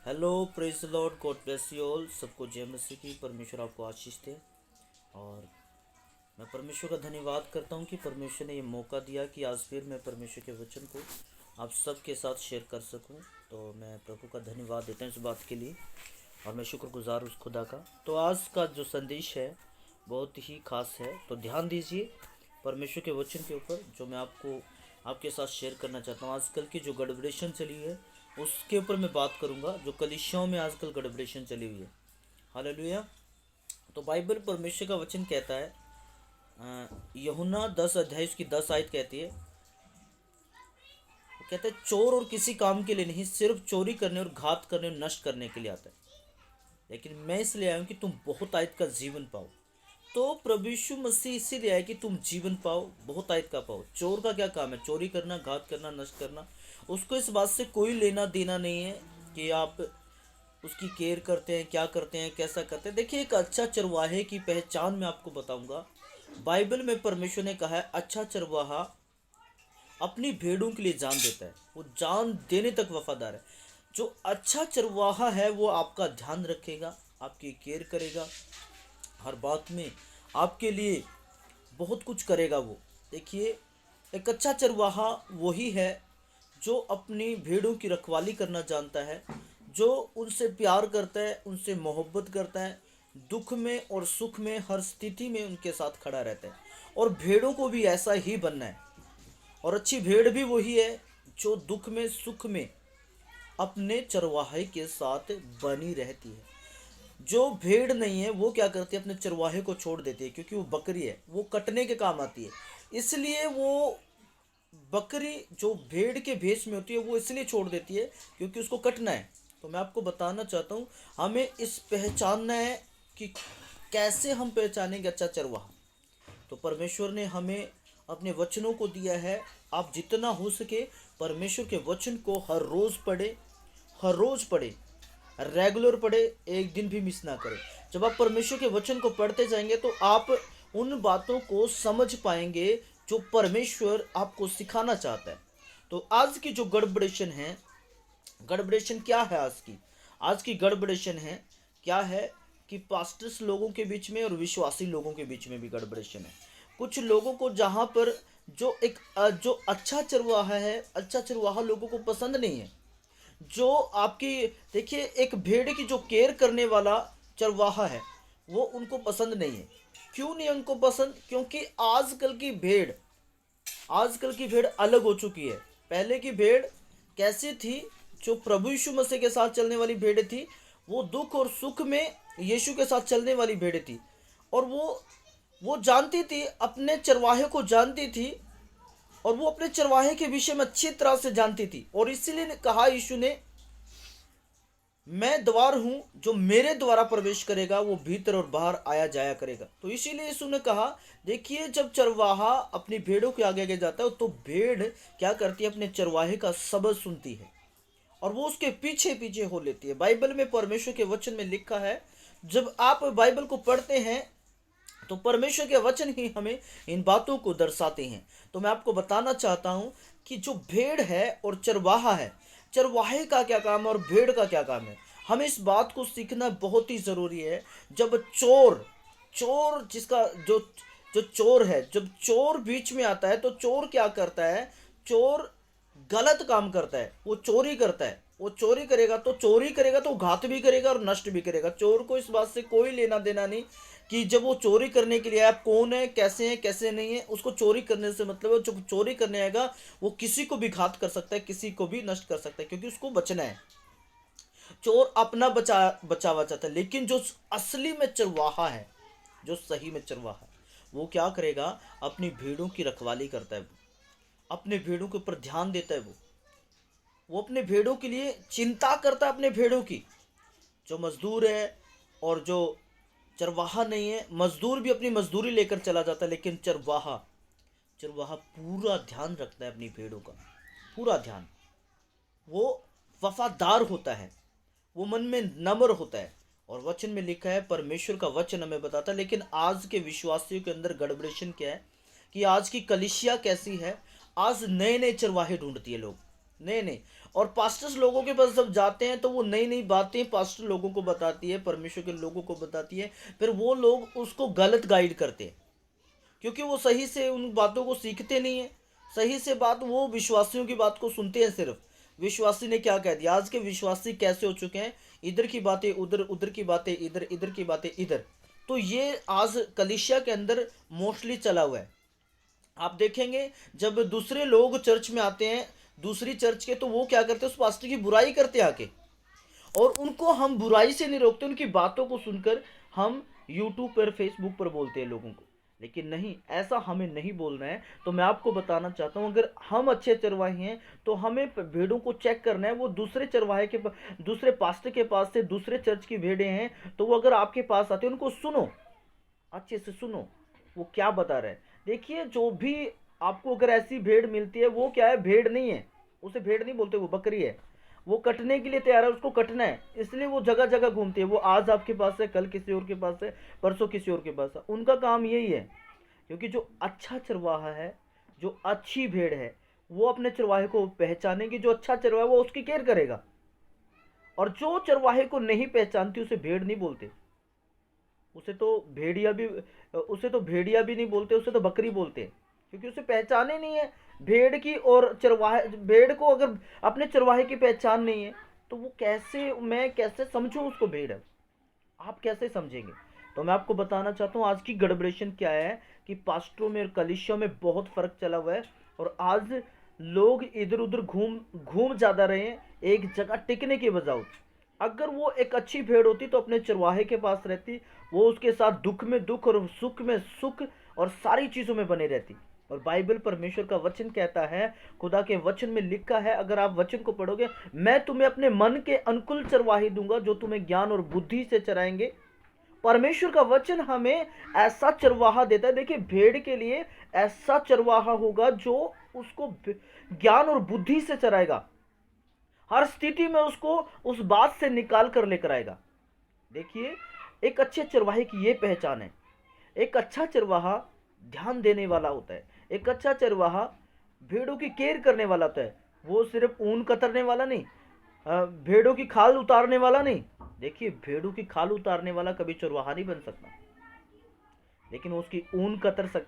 Hello, praise the Lord, God bless you all. सबको जय मसीह की। परमेश्वर आपको आशीष दे। और मैं परमेश्वर का धन्यवाद करता हूँ कि परमेश्वर ने ये मौका दिया कि आज फिर मैं परमेश्वर के वचन को आप सबके साथ शेयर कर सकूँ। तो मैं प्रभु का धन्यवाद देता हूँ इस बात के लिए, और मैं शुक्रगुजार उस खुदा का। तो आज का जो संदेश है बहुत ही खास है, तो ध्यान दीजिए परमेश्वर के वचन के ऊपर जो मैं आपके साथ शेयर करना चाहता हूँ। आजकल की जो गड़बड़ेशन चली है उसके ऊपर मैं बात करूंगा, जो कलीसियाओं में आजकल गड़बड़ेशन चली हुई है। हालेलुया। तो बाइबल परमेश्वर का वचन कहता है, यूहन्ना 10 अध्याय उसकी 10 आयत कहती है, वो कहते हैं चोर और किसी काम के लिए नहीं, सिर्फ चोरी करने और घात करने और नष्ट करने के लिए आता है, लेकिन मैं इसलिए आया हूँ कि तुम बहुत आयत का जीवन पाओ। तो प्रभु यीशु मसीह इसीलिए आया कि तुम जीवन पाओ, बहुत आयत का पाओ। चोर का क्या काम है? चोरी करना, घात करना, नष्ट करना। उसको इस बात से कोई लेना देना नहीं है कि आप उसकी केयर करते हैं, क्या करते हैं, कैसा करते हैं। देखिए, एक अच्छा चरवाहे की पहचान मैं आपको बताऊंगा। बाइबल में परमेश्वर ने कहा है, अच्छा चरवाहा अपनी भेड़ों के लिए जान देता है, वो जान देने तक वफादार है। जो अच्छा चरवाहा है वो आपका ध्यान रखेगा, आपकी केयर करेगा, हर बात में आपके लिए बहुत कुछ करेगा वो। देखिए, एक अच्छा चरवाहा वही है जो अपनी भेड़ों की रखवाली करना जानता है, जो उनसे प्यार करता है, उनसे मोहब्बत करता है, दुख में और सुख में हर स्थिति में उनके साथ खड़ा रहता है। और भेड़ों को भी ऐसा ही बनना है। और अच्छी भेड़ भी वही है जो दुख में सुख में अपने चरवाहे के साथ बनी रहती है। जो भेड़ नहीं है वो क्या करती है? अपने चरवाहे को छोड़ देती है, क्योंकि वो बकरी है, वो कटने के काम आती है। इसलिए वो बकरी जो भेड़ के भेष में होती है वो इसलिए छोड़ देती है क्योंकि उसको कटना है। तो मैं आपको बताना चाहता हूँ, हमें इस पहचानना है कि कैसे हम पहचानेंगे अच्छा चरवाहा। तो परमेश्वर ने हमें अपने वचनों को दिया है। आप जितना हो सके परमेश्वर के वचन को हर रोज़ पढ़े, हर रोज़ पढ़े, रेगुलर पढ़े, एक दिन भी मिस ना करें। जब आप परमेश्वर के वचन को पढ़ते जाएंगे तो आप उन बातों को समझ पाएंगे जो परमेश्वर आपको सिखाना चाहता है। तो आज की जो गड़बड़ेशन है, गड़बड़ेशन क्या है आज की गड़बड़ेशन है क्या है कि पास्टर्स लोगों के बीच में और विश्वासी लोगों के बीच में भी गड़बड़ेशन है। कुछ लोगों को जहाँ पर जो अच्छा चरवाहा है, अच्छा चरवाहा लोगों को पसंद नहीं है। जो आपकी देखिए, एक भेड़ की जो केयर करने वाला चरवाहा है वो उनको पसंद नहीं है। क्यों नहीं उनको पसंद? क्योंकि आजकल की भेड़ अलग हो चुकी है। पहले की भेड़ कैसी थी? जो प्रभु यीशु मसीह के साथ चलने वाली भेड़ थी, वो दुख और सुख में यीशु के साथ चलने वाली भेड़ थी। और वो जानती थी, अपने चरवाहे को जानती थी, और वो अपने चरवाहे के विषय में अच्छी तरह से जानती थी। और इसीलिए कहा यीशु ने, मैं द्वार हूं, जो मेरे द्वारा प्रवेश करेगा वो भीतर और बाहर आया जाया करेगा। तो इसीलिए यीशु ने कहा, देखिए, जब चरवाहा अपनी भेड़ों के आगे आगे जाता है तो भेड़ क्या करती है? अपने चरवाहे का शब्द सुनती है और वो उसके पीछे पीछे हो लेती है। बाइबल में, परमेश्वर के वचन में लिखा है, जब आप बाइबल को पढ़ते हैं तो परमेश्वर के वचन ही हमें इन बातों को दर्शाते हैं। तो मैं आपको बताना चाहता हूं कि जो भेड़ है और चरवाहा है, चरवाहे का क्या काम है और भेड़ का क्या काम है, हमें इस बात को सीखना बहुत ही ज़रूरी है। जब चोर चोर जिसका जो जो चोर है, जब चोर बीच में आता है तो चोर क्या करता है? चोर गलत काम करता है, वो चोरी करता है। वो चोरी करेगा तो घात भी करेगा और नष्ट भी करेगा। चोर को इस बात से कोई लेना देना नहीं कि जब वो चोरी करने के लिए आया, कौन है, कैसे नहीं है। उसको चोरी करने से मतलब है, जो चोरी करने आएगा वो किसी को भी घात कर सकता है, किसी को भी नष्ट कर सकता है, क्योंकि उसको बचना है। चोर अपना बचावा चाहता है। लेकिन जो असली में चरवाहा है, जो सही में चरवाहा है, वो क्या करेगा? अपनी भेड़ों की रखवाली करता है। वो अपने भेड़ों के ऊपर ध्यान देता है। वो अपने भेड़ों के लिए चिंता करता है, अपने भेड़ों की। जो मजदूर है और जो चरवाहा नहीं है, मजदूर भी अपनी मजदूरी लेकर चला जाता है, लेकिन चरवाहा चरवाहा पूरा ध्यान रखता है अपनी भेड़ों का, पूरा ध्यान। वो वफादार होता है, वो मन में नम्र होता है। और वचन में लिखा है, परमेश्वर का वचन हमें बताता है। लेकिन आज के विश्वासियों के अंदर गड़बड़ेशन क्या है कि आज की कलिसिया कैसी है? आज नए नए चरवाहे ढूंढती है लोग। नहीं नहीं। और पास्टर्स लोगों के पास जब जाते हैं तो वो नई नई बातें पास्टर लोगों को बताती है, परमेश्वर के लोगों को बताती है, फिर वो लोग उसको गलत गाइड करते हैं, क्योंकि वो सही से उन बातों को सीखते नहीं है। सही से बात वो विश्वासियों की बात को सुनते हैं सिर्फ, विश्वासी ने क्या कह दिया। आज के विश्वासी कैसे हो चुके हैं, इधर की बातें उधर, उधर की बातें इधर, इधर की बातें इधर। तो ये आज कलीसिया के अंदर मोस्टली चला हुआ है। आप देखेंगे जब दूसरे लोग चर्च में आते हैं दूसरी चर्च के, तो वो क्या करते हैं, उस पास्टर की बुराई करते हैं आके। और उनको हम बुराई से नहीं रोकते, उनकी बातों को सुनकर हम यूट्यूब पर फेसबुक पर बोलते हैं लोगों को। लेकिन नहीं, ऐसा हमें नहीं बोलना है। तो मैं आपको बताना चाहता हूँ, अगर हम अच्छे चरवाहे हैं तो हमें भेड़ों को चेक करना है। वो दूसरे चरवाहे के दूसरे पास्टर के पास से दूसरे चर्च की भेड़ें हैं, तो वो अगर आपके पास आते हैं उनको सुनो, अच्छे से सुनो वो क्या बता रहे हैं। देखिए, जो भी आपको अगर ऐसी भेड़ मिलती है, वो क्या है, भेड़ नहीं है, उसे भेड़ नहीं बोलते, वो बकरी है। वो कटने के लिए तैयार है, उसको कटना है, इसलिए वो जगह जगह घूमती है। वो आज आपके पास है, कल किसी और के पास है, परसों किसी और के पास है। उनका काम यही है, क्योंकि जो अच्छा चरवाहा है, जो अच्छी भेड़ है, वो अपने चरवाहे को पहचानेगी। जो अच्छा चरवाहा है वो उसकी केयर करेगा। और जो चरवाहे को नहीं पहचानती उसे भेड़ नहीं बोलते, उसे तो भेड़िया भी उसे तो भेड़िया भी नहीं बोलते, उसे तो बकरी बोलते हैं, क्योंकि उसे पहचाने नहीं है भेड़ की। और चरवाहे, भेड़ को अगर अपने चरवाहे की पहचान नहीं है तो वो कैसे, मैं कैसे समझूं उसको भेड़ है, आप कैसे समझेंगे। तो मैं आपको बताना चाहता हूँ आज की गड़बड़ेशन क्या है, कि पास्टरों में और कलीसियों में बहुत फर्क चला हुआ है। और आज लोग इधर उधर घूम घूम ज्यादा रहे हैं, एक जगह टिकने के बजाय। अगर वो एक अच्छी भेड़ होती तो अपने चरवाहे के पास रहती, वो उसके साथ दुख में दुख और सुख में सुख और सारी चीजों में बने रहती। और बाइबल, परमेश्वर का वचन कहता है, खुदा के वचन में लिखा है, अगर आप वचन को पढ़ोगे, मैं तुम्हें अपने मन के अनुकूल चरवाहे दूंगा जो तुम्हें ज्ञान और बुद्धि से चराएंगे। परमेश्वर का वचन हमें ऐसा चरवाहा देता है। देखिए, भेड़ के लिए ऐसा चरवाहा होगा जो उसको ज्ञान और बुद्धि से चराएगा, हर स्थिति में उसको उस बात से निकाल कर लेकर आएगा। देखिए, एक अच्छे चरवाहे की ये पहचान है। एक अच्छा चरवाहा ध्यान देने वाला होता है। एक अच्छा चरवाहा भेड़ों की केयर करने वाला होता है। वो सिर्फ ऊन कतरने वाला नहीं, भेड़ों की खाल उतारने वाला नहीं। देखिए, भेड़ों की खाल उतारने वाला कभी चरवाहा नहीं बन सकता, लेकिन वो उसकी ऊन कतर सक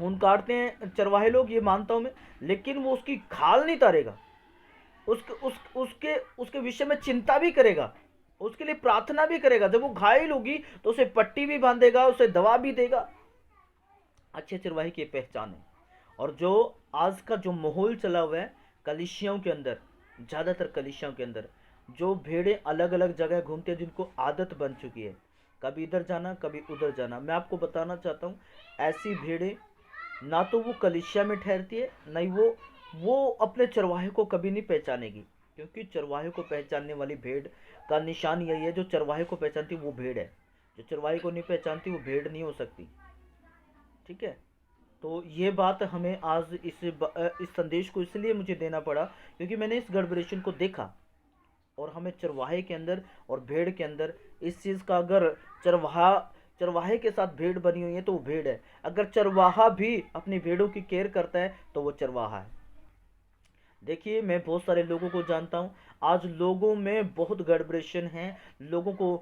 ऊन काटते हैं चरवाहे लोग, ये मानता हूं मैं, लेकिन वो उसकी खाल नहीं उतारेगा। उसके विषय में चिंता भी करेगा, उसके लिए प्रार्थना भी करेगा। जब वो घायल होगी तो उसे पट्टी भी बांधेगा, उसे दवा भी देगा। अच्छे चरवाहे की पहचान है। और जो आज का जो माहौल चला हुआ है कलीसियाओं के अंदर, ज़्यादातर कलीसियाओं के अंदर जो भेड़ें अलग अलग जगह घूमती हैं, जिनको आदत बन चुकी है कभी इधर जाना कभी उधर जाना, मैं आपको बताना चाहता हूँ, ऐसी भेड़ें ना तो वो कलीसिया में ठहरती है, नहीं वो अपने चरवाहे को कभी नहीं पहचानेगी। क्योंकि चरवाहे को पहचानने वाली भेड़ का निशान यही है, जो चरवाहे को पहचानती वो भेड़ है, जो चरवाहे को नहीं पहचानती वो भेड़ नहीं हो सकती। ठीक है। तो ये बात हमें आज इस संदेश को इसलिए मुझे देना पड़ा, क्योंकि मैंने इस गड़बड़ेशन को देखा। और हमें चरवाहे के अंदर और भेड़ के अंदर इस चीज़ का, अगर चरवाहे के साथ भेड़ बनी हुई है तो वो भेड़ है, अगर चरवाहा भी अपनी भेड़ों की केयर करता है तो वो चरवाहा है। देखिए, मैं बहुत सारे लोगों को जानता हूँ, आज लोगों में बहुत गड़बड़ेशन है, लोगों को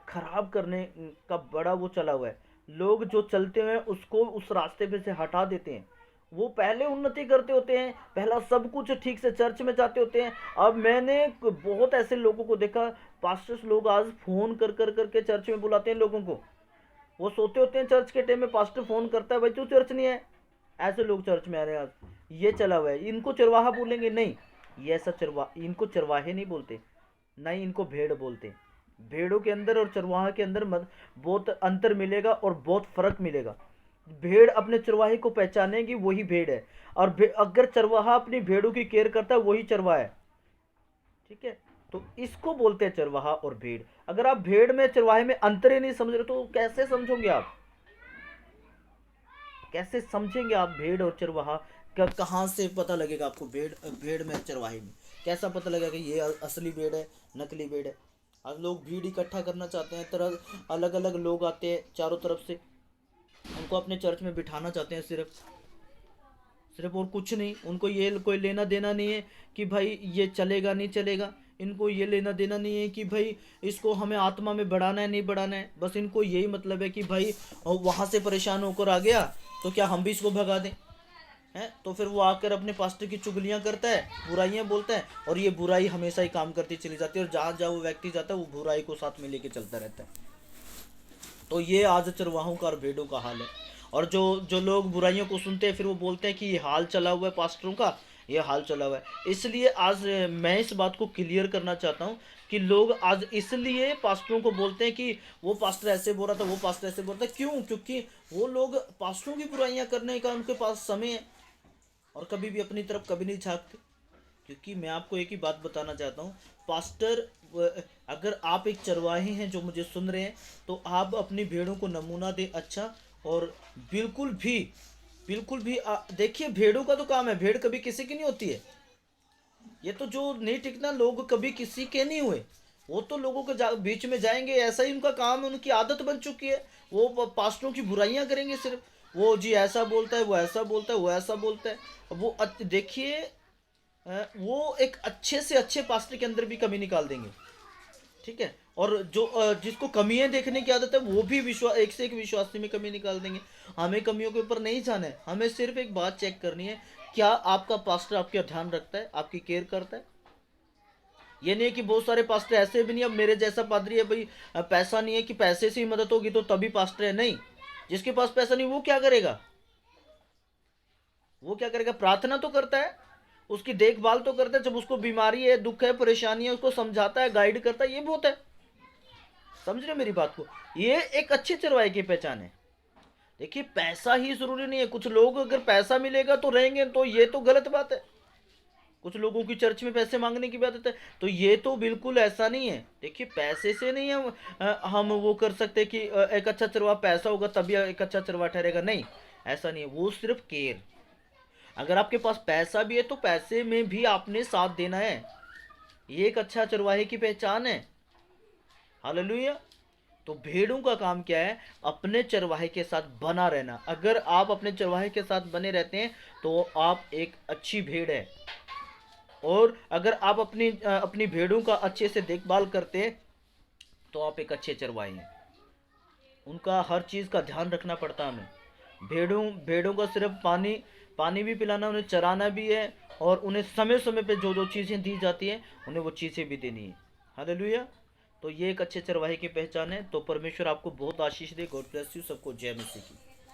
खराब करने का बड़ा वो चला हुआ है। लोग जो चलते हुए उसको उस रास्ते पे से हटा देते हैं। वो पहले उन्नति करते होते हैं, पहला सब कुछ ठीक से चर्च में जाते होते हैं। अब मैंने बहुत ऐसे लोगों को देखा, पास्टर्स लोग आज फोन कर कर करके चर्च में बुलाते हैं लोगों को। वो सोते होते हैं चर्च के टाइम में, पास्टर फोन करता है, भाई तू चर्च नहीं है, ऐसे लोग चर्च में आ रहे हैं आज। ये चला हुआ है। इनको चरवाहा बोलेंगे नहीं, ये ऐसा इनको चरवाहे नहीं बोलते, नहीं इनको भेड़ बोलते। भेड़ों के अंदर और चरवाहा के अंदर बहुत अंतर मिलेगा और बहुत फर्क मिलेगा। भेड़ अपने चरवाहे को पहचानेगी, वही भेड़ है। और अगर चरवाहा अपनी भेड़ों की केयर करता है, वही चरवाहा है। ठीक है। तो इसको बोलते हैं चरवाहा और भेड़। अगर आप भेड़ में चरवाहे में अंतर ही नहीं समझ रहे तो कैसे समझोगे आप, कैसे समझेंगे आप भेड़ और चरवाहा का? कहाँ से पता लगेगा आपको भेड़ भेड़ में चरवाहे में? कैसा पता लगेगा कि ये असली भेड़ है, नकली भेड़ है? आज लोग भीड़ इकट्ठा करना चाहते हैं, तरह अलग अलग लोग आते हैं चारों तरफ से, उनको अपने चर्च में बिठाना चाहते हैं, सिर्फ, और कुछ नहीं। उनको ये कोई लेना देना नहीं है कि भाई ये चलेगा नहीं चलेगा। इनको ये लेना देना नहीं है कि भाई इसको हमें आत्मा में बढ़ाना है नहीं बढ़ाना है। बस इनको यही मतलब है कि भाई वहाँ से परेशान होकर आ गया तो क्या हम भी इसको भगा दें, हैं? तो फिर वो आकर अपने पास्टर की चुगलियाँ करता है, बुराइयाँ बोलता है, और ये बुराई हमेशा ही काम करती चली जाती है, और जहाँ जहाँ वो व्यक्ति जाता है वो बुराई को साथ में लेके चलता रहता है। तो ये आज चरवाहों का और भेड़ों का हाल है। और जो जो लोग बुराइयों को सुनते हैं फिर वो बोलते हैं कि ये हाल चला हुआ है पास्टरों का, ये हाल चला हुआ है। इसलिए आज मैं इस बात को क्लियर करना चाहता हूँ कि लोग आज इसलिए पास्टरों को बोलते हैं कि वो पास्टर ऐसे बोल रहा था, वो पास्टर ऐसे बोल रहा था। क्यों? क्योंकि वो लोग पास्टरों की बुराइयां करने का उनके पास समय है, और कभी भी अपनी तरफ कभी नहीं झांकते। क्योंकि मैं आपको एक ही बात बताना चाहता हूँ, पास्टर, अगर आप एक चरवाहे हैं जो मुझे सुन रहे हैं, तो आप अपनी भेड़ों को नमूना दें अच्छा। और बिल्कुल भी देखिए, भेड़ों का तो काम है, भेड़ कभी किसी की नहीं होती है। ये तो जो नहीं टिकना, लोग कभी किसी के नहीं हुए। वो तो लोगों के बीच में जाएंगे, ऐसा ही उनका काम है, उनकी आदत बन चुकी है। वो पास्टरों की बुराइयां करेंगे सिर्फ। वो जी ऐसा बोलता है, वो ऐसा बोलता है, वो ऐसा बोलता है। वो देखिए, वो एक अच्छे से अच्छे पास्टर के अंदर भी कमी निकाल देंगे, ठीक है। और जो जिसको कमियां देखने की आदत है वो भी विश्वास, एक से एक विश्वासी में कमी निकाल देंगे। हमें कमियों के ऊपर नहीं जाना है, हमें सिर्फ एक बात चेक करनी है, क्या आपका पास्टर आपका ध्यान रखता है, आपकी केयर करता है। ये नहीं है कि बहुत सारे पास्टर ऐसे भी नहीं, अब मेरे जैसा पादरी है भाई, पैसा नहीं है कि पैसे से ही मदद होगी तो तभी पास्टर है, नहीं। जिसके पास पैसा नहीं वो क्या करेगा? वो क्या करेगा? प्रार्थना तो करता है, उसकी देखभाल तो करता है, जब उसको बीमारी है, दुख है, परेशानी है, उसको समझाता है, गाइड करता है, ये बहुत है। समझ रहे मेरी बात को? ये एक अच्छे चरवाहे की पहचान है। देखिए, पैसा ही जरूरी नहीं है। कुछ लोग अगर पैसा मिलेगा तो रहेंगे, तो ये तो गलत बात है। कुछ लोगों की चर्च में पैसे मांगने की बात है, तो ये तो बिल्कुल ऐसा नहीं है। देखिए, पैसे से नहीं हम वो कर सकते कि एक अच्छा चरवाहा, पैसा होगा तभी एक अच्छा चरवाहा ठहरेगा, नहीं। ऐसा नहीं है, वो सिर्फ केयर। अगर आपके पास पैसा भी है तो पैसे में भी आपने साथ देना है, ये एक अच्छा चरवाहे की पहचान है। हालेलुया। तो भेड़ों का काम क्या है? अपने चरवाहे के साथ बना रहना। अगर आप अपने चरवाहे के साथ बने रहते हैं तो आप एक अच्छी भेड़ है। और अगर आप अपनी भेड़ों का अच्छे से देखभाल करते हैं तो आप एक अच्छे चरवाहे हैं। उनका हर चीज़ का ध्यान रखना पड़ता है हमें। भेड़ों भेड़ों का सिर्फ पानी पानी भी पिलाना, उन्हें चराना भी है, और उन्हें समय समय पे जो जो चीज़ें दी जाती हैं उन्हें वो चीज़ें भी देनी है। हालेलुया। तो ये एक अच्छे चरवाहे की पहचान है। तो परमेश्वर आपको बहुत आशीष दे। God bless you. सबको जय मसीह की।